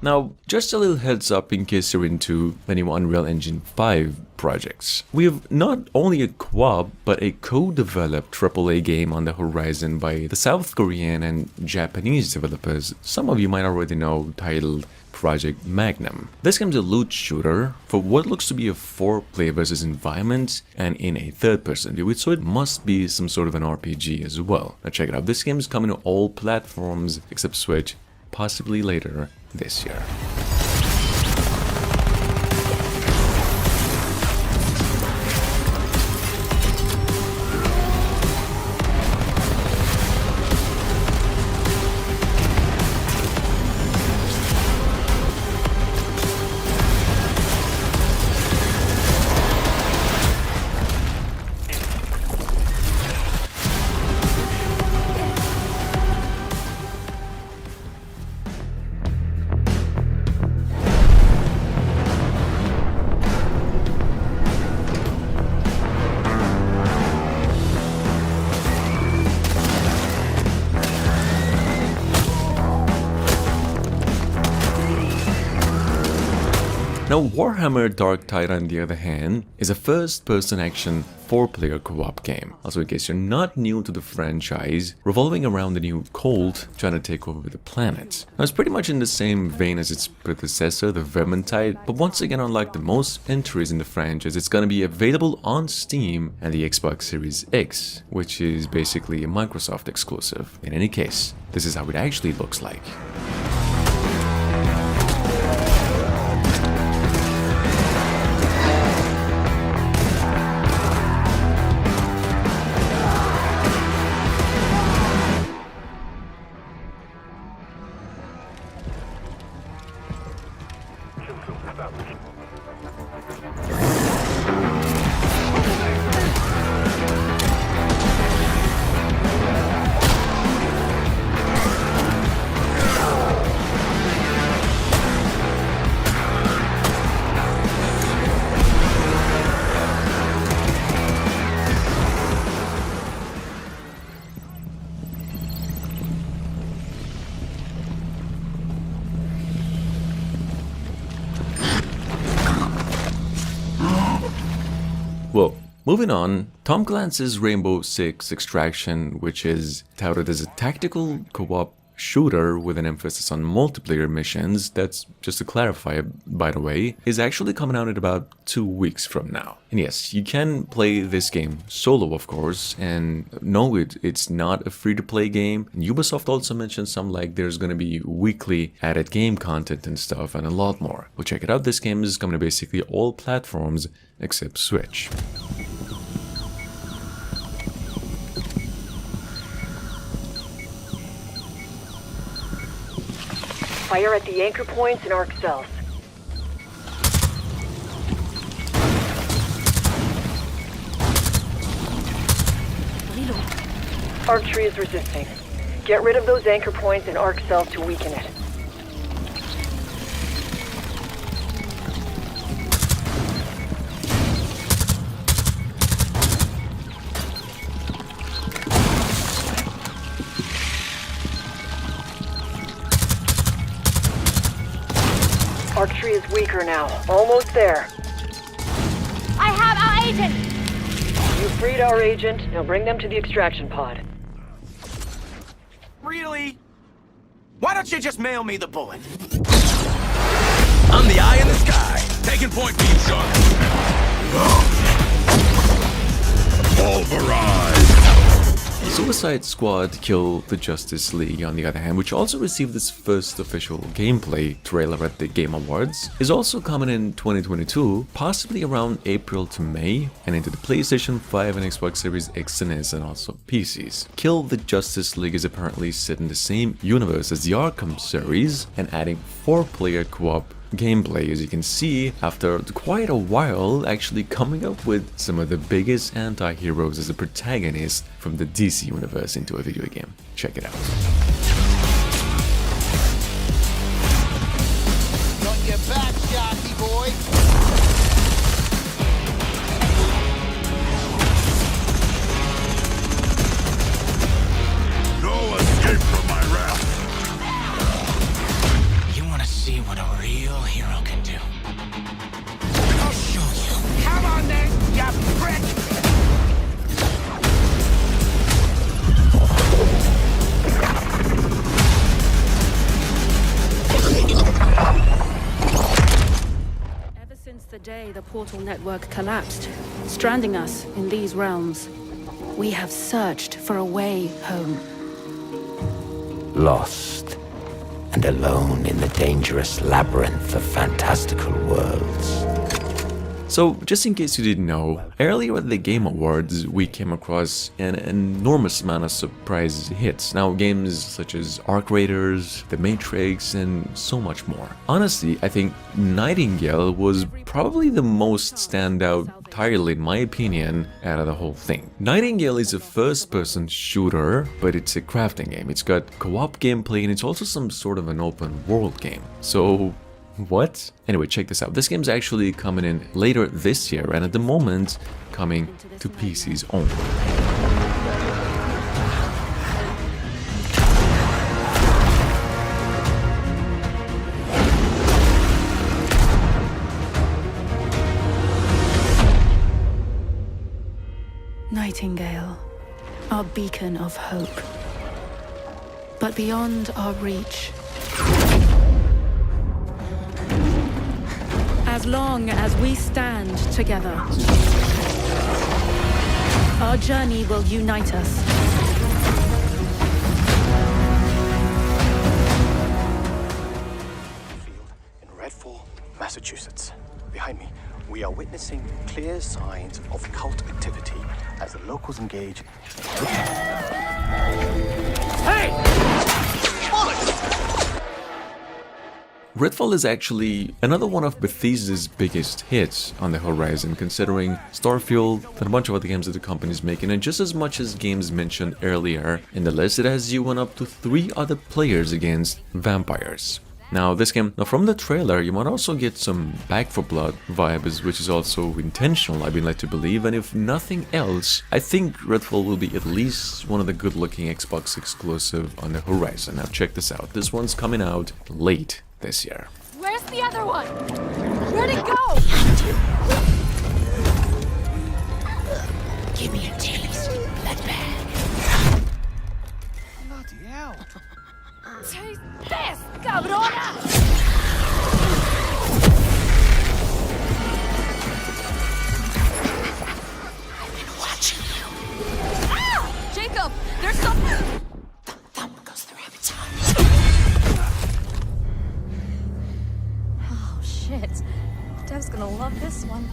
Now, just a little heads up in case you're into the new Unreal Engine 5 projects. We have not only a co-op, but a co-developed AAA game on the horizon by the South Korean and Japanese developers some of you might already know, titled Project Magnum. This game's a loot shooter for what looks to be a 4-player versus environment and in a third-person view, so it must be some sort of an RPG as well. Now check it out, this game is coming to all platforms except Switch, possibly later this year. Now, Warhammer Dark Tide, on the other hand, is a first-person action 4-player co-op game. Also, in case you're not new to the franchise, revolving around the new cult trying to take over the planet. Now, it's pretty much in the same vein as its predecessor, the Vermintide, but once again, unlike the most entries in the franchise, it's gonna be available on Steam and the Xbox Series X, which is basically a Microsoft exclusive. In any case, this is how it actually looks like. Well, moving on, Tom Clancy's Rainbow Six Extraction, which is touted as a tactical co-op shooter with an emphasis on multiplayer missions, that's, just to clarify by the way, is actually coming out in about 2 weeks from now. And yes, you can play this game solo, of course, and no, it's not a free-to-play game. Ubisoft also mentioned there's gonna be weekly added game content and stuff, and a lot more. Well, check it out, this game is coming to basically all platforms except Switch. Fire at the anchor points and arc cells. Archery is resisting. Get rid of those anchor points and arc cells to weaken it. Archery is weaker now. Almost there. I have our agent! You freed our agent. Now bring them to the extraction pod. Really? Why don't you just mail me the bullet? I'm the eye in the sky. Taking point beam, son. Pulverize! Suicide Squad Kill the Justice League, on the other hand, which also received its first official gameplay trailer at the Game Awards, is also coming in 2022, possibly around April to May, and into the PlayStation 5 and Xbox Series X and S, and also PCs. Kill the Justice League is apparently set in the same universe as the Arkham series, and adding 4-player co-op gameplay, as you can see, after quite a while actually coming up with some of the biggest anti-heroes as a protagonist from the DC universe into a video game. Check it out. Got your back, Sharky boy. No escape from my wrath. You wanna see what portal network collapsed, stranding us in these realms. We have searched for a way home. Lost and alone in the dangerous labyrinth of fantastical worlds. So, just in case you didn't know, earlier at the Game Awards, we came across an enormous amount of surprise hits. Now, games such as Arc Raiders, The Matrix, and so much more. Honestly, I think Nightingale was probably the most standout title, in my opinion, out of the whole thing. Nightingale is a first-person shooter, but it's a crafting game. It's got co-op gameplay, and it's also some sort of an open-world game. So, what? Anyway, check this out. This game's actually coming in later this year, and at the moment, coming to PCs only. Nightingale, our beacon of hope. But beyond our reach. As long as we stand together, our journey will unite us. In Redfall, Massachusetts. Behind me, we are witnessing clear signs of cult activity as the locals engage. Hey! Redfall is actually another one of Bethesda's biggest hits on the horizon, considering Starfield and a bunch of other games that the company is making, and just as much as games mentioned earlier in the list, it has you and up to 3 other players against vampires. Now this game, from the trailer, you might also get some Back 4 Blood vibes, which is also intentional, I've been led to believe, and if nothing else, I think Redfall will be at least one of the good-looking Xbox exclusive on the horizon. Now check this out, this one's coming out late this year. Where's the other one? Where'd it go? Give me a taste, bloodbag. Bloody hell. Taste this, cabrona! I've been watching you. Ah! Jacob, there's something! Thump goes the rabbit's eye. Oh, shit. Dev's gonna love this one.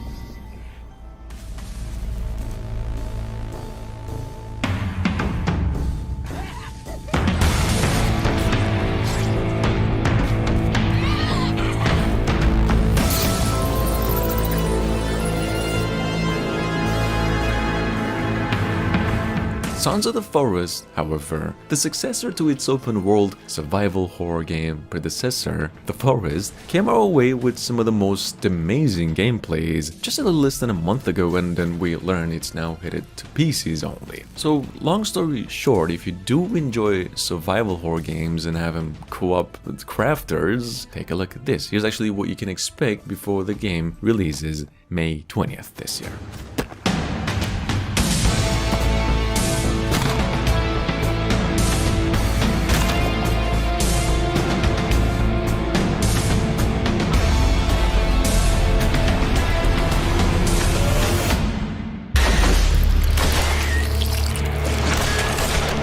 Sons of the Forest, however, the successor to its open-world survival horror game predecessor, The Forest, came our way with some of the most amazing gameplays just a little less than a month ago, and then we learned it's now headed to PCs only. So, long story short, if you do enjoy survival horror games and have them co-op with crafters, take a look at this. Here's actually what you can expect before the game releases May 20th this year.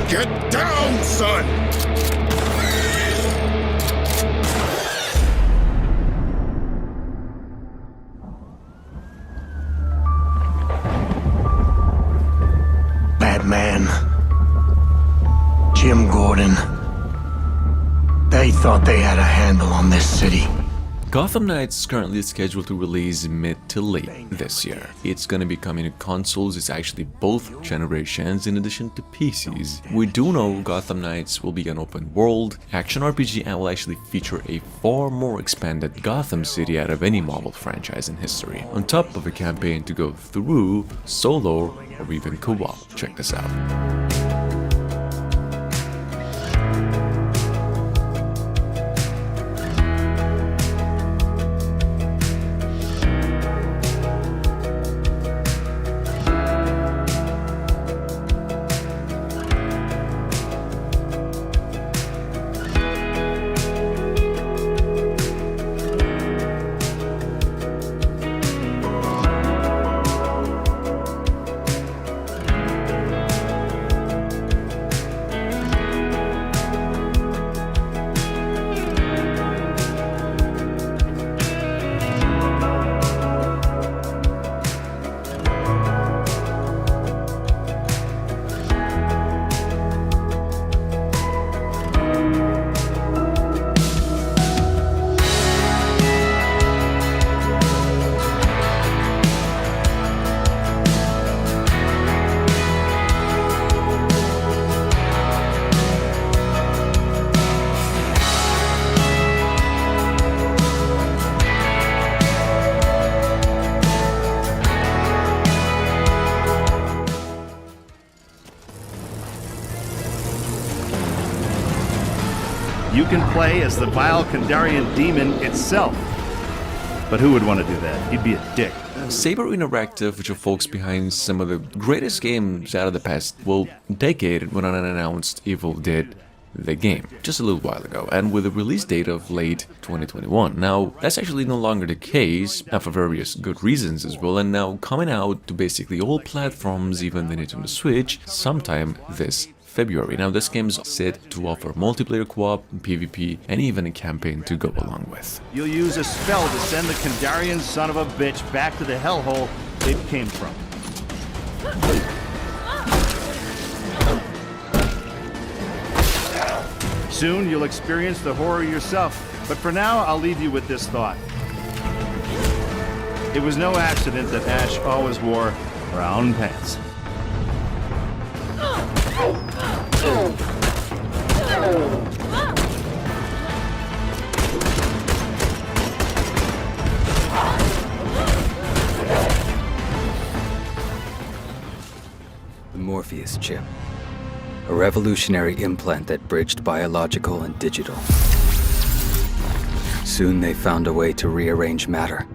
Get down, son! Batman. Jim Gordon. They thought they had a handle on this city. Gotham Knights is currently scheduled to release mid to late this year. It's gonna be coming to consoles, it's actually both generations in addition to PCs. We do know Gotham Knights will be an open world action RPG and will actually feature a far more expanded Gotham City out of any Marvel franchise in history, on top of a campaign to go through solo or even co-op. Check this out. You can play as the vile Kandarian demon itself. But who would want to do that? He'd be a dick. Saber Interactive, which are folks behind some of the greatest games out of the past, well, decade when unannounced Evil did the game just a little while ago, and with a release date of late 2021. Now, that's actually no longer the case, and for various good reasons as well, and now coming out to basically all platforms, even the Nintendo Switch, sometime this February. Now, this game's set to offer multiplayer co-op, PvP, and even a campaign to go along with. You'll use a spell to send the Kandarian son of a bitch back to the hellhole it came from. Soon you'll experience the horror yourself, but for now I'll leave you with this thought. It was no accident that Ash always wore brown pants. The Morpheus chip. A revolutionary implant that bridged biological and digital. Soon they found a way to rearrange matter.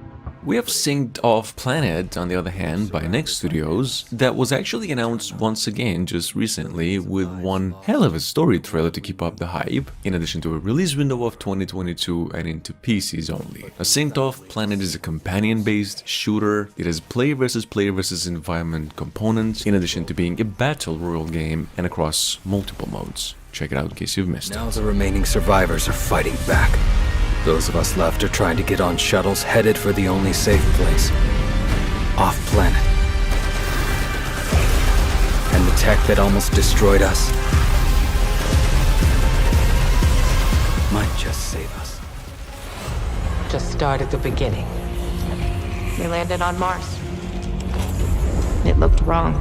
We have Synced Off Planet, on the other hand, by Next Studios, that was actually announced once again just recently with one hell of a story trailer to keep up the hype, in addition to a release window of 2022 and into PCs only. A Synced Off Planet is a companion-based shooter. It has player versus environment components, in addition to being a battle royale game and across multiple modes. Check it out in case you've missed it. Now the remaining survivors are fighting back. Those of us left are trying to get on shuttles headed for the only safe place. Off-planet. And the tech that almost destroyed us might just save us. Just start at the beginning. We landed on Mars. It looked wrong.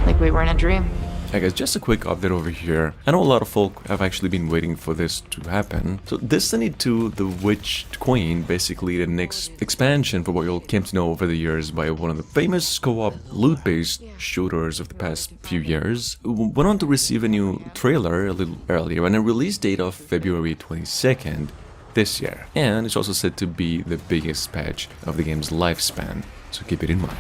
Like we were in a dream. Hey guys, just a quick update over here. I know a lot of folk have actually been waiting for this to happen. So Destiny 2, The Witched Queen, basically the next expansion for what you all came to know over the years by one of the famous co-op loot-based shooters of the past few years, went on to receive a new trailer a little earlier and a release date of February 22nd this year. And it's also said to be the biggest patch of the game's lifespan, so keep it in mind.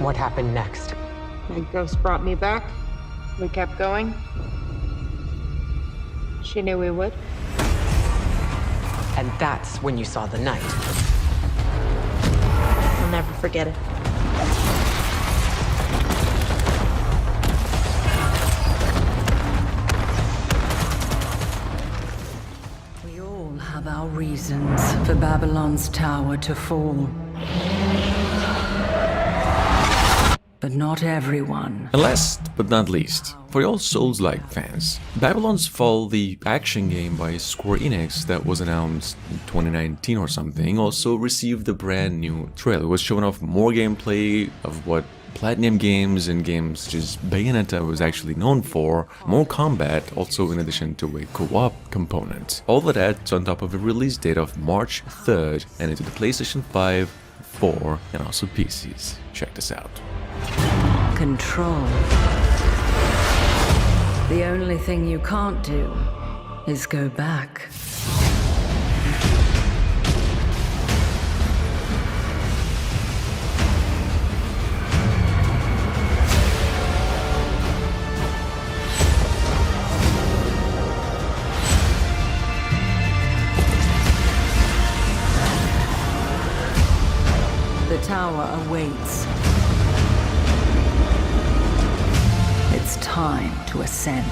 What happened next? My ghost brought me back. We kept going. She knew we would. And that's when you saw the night. I'll never forget it. We all have our reasons for Babylon's tower to fall. But not everyone. And last but not least, for all Souls-like fans, Babylon's Fall, the action game by Square Enix that was announced in 2019 or something, also received a brand new trailer. It was showing off more gameplay of what Platinum Games and games such as Bayonetta was actually known for, more combat, also in addition to a co-op component. All of that on top of a release date of March 3rd and into the PlayStation 5, 4, and also PCs. Check this out. Control. The only thing you can't do is go back. The tower awaits. It's time to ascend.